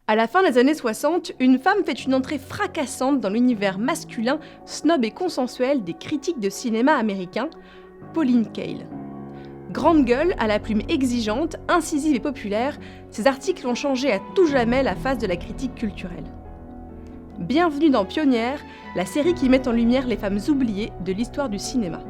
À la fin des années 60, une femme fait une entrée fracassante dans l'univers masculin, snob et consensuel des critiques de cinéma américains, Pauline Kael. Grande gueule, à la plume exigeante, incisive et populaire, ses articles ont changé à tout jamais la face de la critique culturelle. Bienvenue dans Pionnière, la série qui met en lumière les femmes oubliées de l'histoire du cinéma.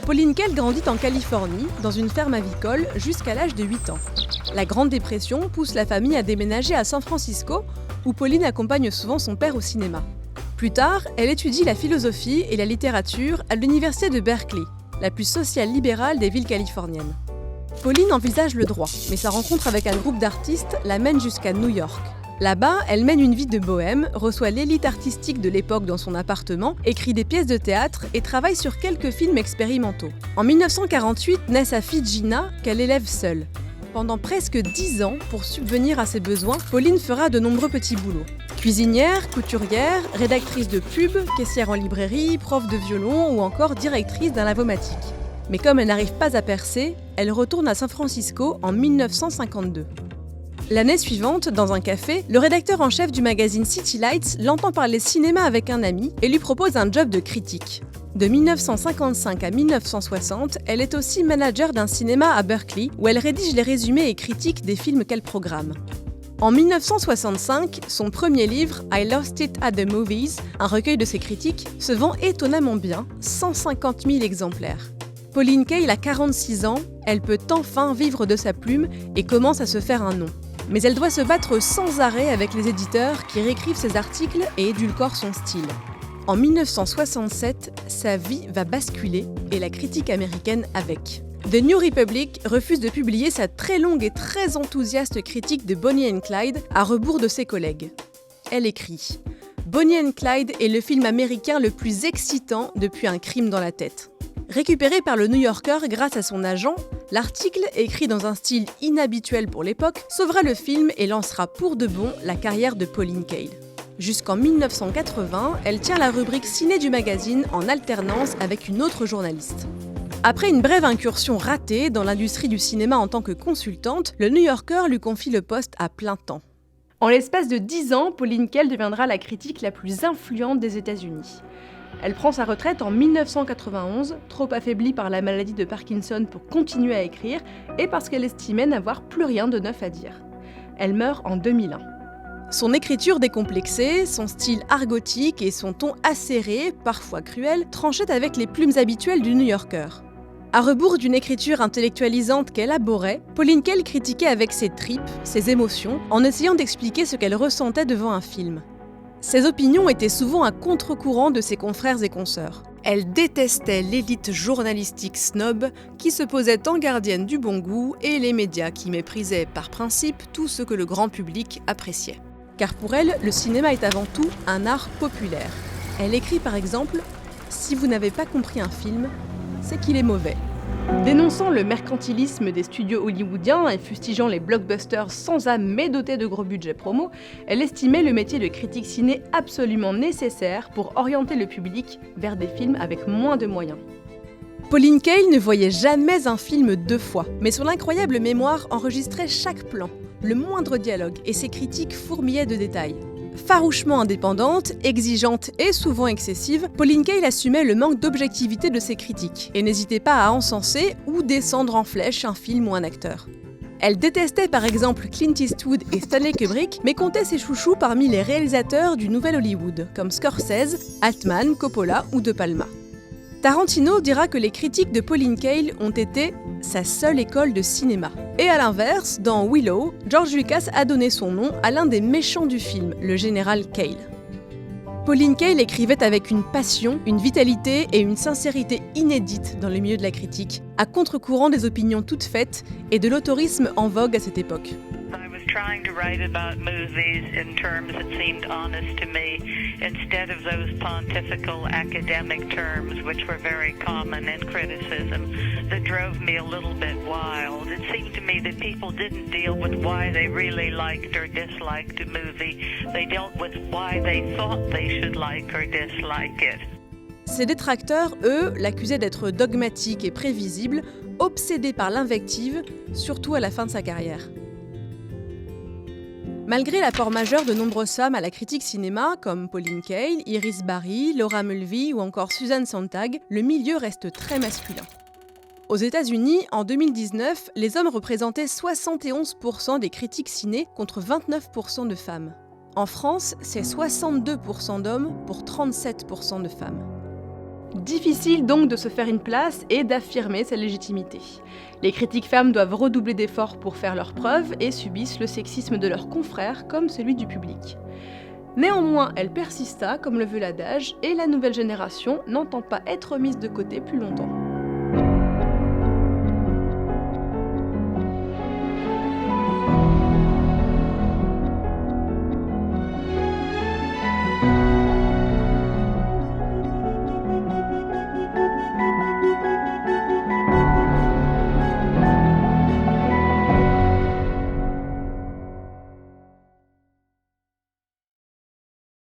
Pauline Kael grandit en Californie, dans une ferme avicole, jusqu'à l'âge de 8 ans. La Grande Dépression pousse la famille à déménager à San Francisco, où Pauline accompagne souvent son père au cinéma. Plus tard, elle étudie la philosophie et la littérature à l'université de Berkeley, la plus sociale-libérale des villes californiennes. Pauline envisage le droit, mais sa rencontre avec un groupe d'artistes la mène jusqu'à New York. Là-bas, elle mène une vie de bohème, reçoit l'élite artistique de l'époque dans son appartement, écrit des pièces de théâtre et travaille sur quelques films expérimentaux. En 1948 naît sa fille Gina, qu'elle élève seule. Pendant presque 10 ans, pour subvenir à ses besoins, Pauline fera de nombreux petits boulots. Cuisinière, couturière, rédactrice de pub, caissière en librairie, prof de violon ou encore directrice d'un lavomatique. Mais comme elle n'arrive pas à percer, elle retourne à San Francisco en 1952. L'année suivante, dans un café, le rédacteur en chef du magazine City Lights l'entend parler cinéma avec un ami et lui propose un job de critique. De 1955 à 1960, elle est aussi manager d'un cinéma à Berkeley où elle rédige les résumés et critiques des films qu'elle programme. En 1965, son premier livre, I Lost It at the Movies, un recueil de ses critiques, se vend étonnamment bien, 150 000 exemplaires. Pauline Kael a 46 ans, elle peut enfin vivre de sa plume et commence à se faire un nom. Mais elle doit se battre sans arrêt avec les éditeurs qui réécrivent ses articles et édulcorent son style. En 1967, sa vie va basculer et la critique américaine avec. The New Republic refuse de publier sa très longue et très enthousiaste critique de Bonnie and Clyde à rebours de ses collègues. Elle écrit « Bonnie and Clyde est le film américain le plus excitant depuis Un crime dans la tête ». Récupéré par le New Yorker grâce à son agent, l'article, écrit dans un style inhabituel pour l'époque, sauvera le film et lancera pour de bon la carrière de Pauline Kael. Jusqu'en 1980, elle tient la rubrique ciné du magazine en alternance avec une autre journaliste. Après une brève incursion ratée dans l'industrie du cinéma en tant que consultante, le New Yorker lui confie le poste à plein temps. En l'espace de 10 ans, Pauline Kael deviendra la critique la plus influente des États-Unis. Elle prend sa retraite en 1991, trop affaiblie par la maladie de Parkinson pour continuer à écrire et parce qu'elle estimait n'avoir plus rien de neuf à dire. Elle meurt en 2001. Son écriture décomplexée, son style argotique et son ton acéré, parfois cruel, tranchaient avec les plumes habituelles du New Yorker. À rebours d'une écriture intellectualisante qu'elle abhorrait, Pauline Kael critiquait avec ses tripes, ses émotions, en essayant d'expliquer ce qu'elle ressentait devant un film. Ses opinions étaient souvent à contre-courant de ses confrères et consoeurs. Elle détestait l'élite journalistique snob qui se posait en gardienne du bon goût et les médias qui méprisaient par principe tout ce que le grand public appréciait. Car pour elle, le cinéma est avant tout un art populaire. Elle écrit par exemple « Si vous n'avez pas compris un film, c'est qu'il est mauvais ». Dénonçant le mercantilisme des studios hollywoodiens et fustigeant les blockbusters sans âme mais dotés de gros budgets promo, elle estimait le métier de critique ciné absolument nécessaire pour orienter le public vers des films avec moins de moyens. Pauline Kael ne voyait jamais un film 2 fois, mais son incroyable mémoire enregistrait chaque plan, le moindre dialogue et ses critiques fourmillaient de détails. Farouchement indépendante, exigeante et souvent excessive, Pauline Kael assumait le manque d'objectivité de ses critiques et n'hésitait pas à encenser ou descendre en flèche un film ou un acteur. Elle détestait par exemple Clint Eastwood et Stanley Kubrick, mais comptait ses chouchous parmi les réalisateurs du Nouvel Hollywood, comme Scorsese, Altman, Coppola ou De Palma. Tarantino dira que les critiques de Pauline Kael ont été sa seule école de cinéma. Et à l'inverse, dans Willow, George Lucas a donné son nom à l'un des méchants du film, le général Kael. Pauline Kael écrivait avec une passion, une vitalité et une sincérité inédites dans le milieu de la critique, à contre-courant des opinions toutes faites et de l'autorisme en vogue à cette époque. trying to write about movies in terms that seemed honest to me, instead of those pontifical academic terms which were very common in criticism, that drove me a little bit wild. It seemed to me that people didn't deal with why they really liked or disliked a movie. They dealt with why they thought they should like or dislike it. Ses détracteurs, eux, l'accusaient d'être dogmatique et prévisible, obsédé par l'invective, surtout à la fin de sa carrière. Malgré l'apport majeur de nombreuses femmes à la critique cinéma, comme Pauline Kael, Iris Barry, Laura Mulvey ou encore Susan Sontag, le milieu reste très masculin. Aux États-Unis, en 2019, les hommes représentaient 71% des critiques ciné contre 29% de femmes. En France, c'est 62% d'hommes pour 37% de femmes. Difficile donc de se faire une place et d'affirmer sa légitimité. Les critiques femmes doivent redoubler d'efforts pour faire leurs preuves et subissent le sexisme de leurs confrères comme celui du public. Néanmoins, elle persista comme le veut l'adage et la nouvelle génération n'entend pas être mise de côté plus longtemps.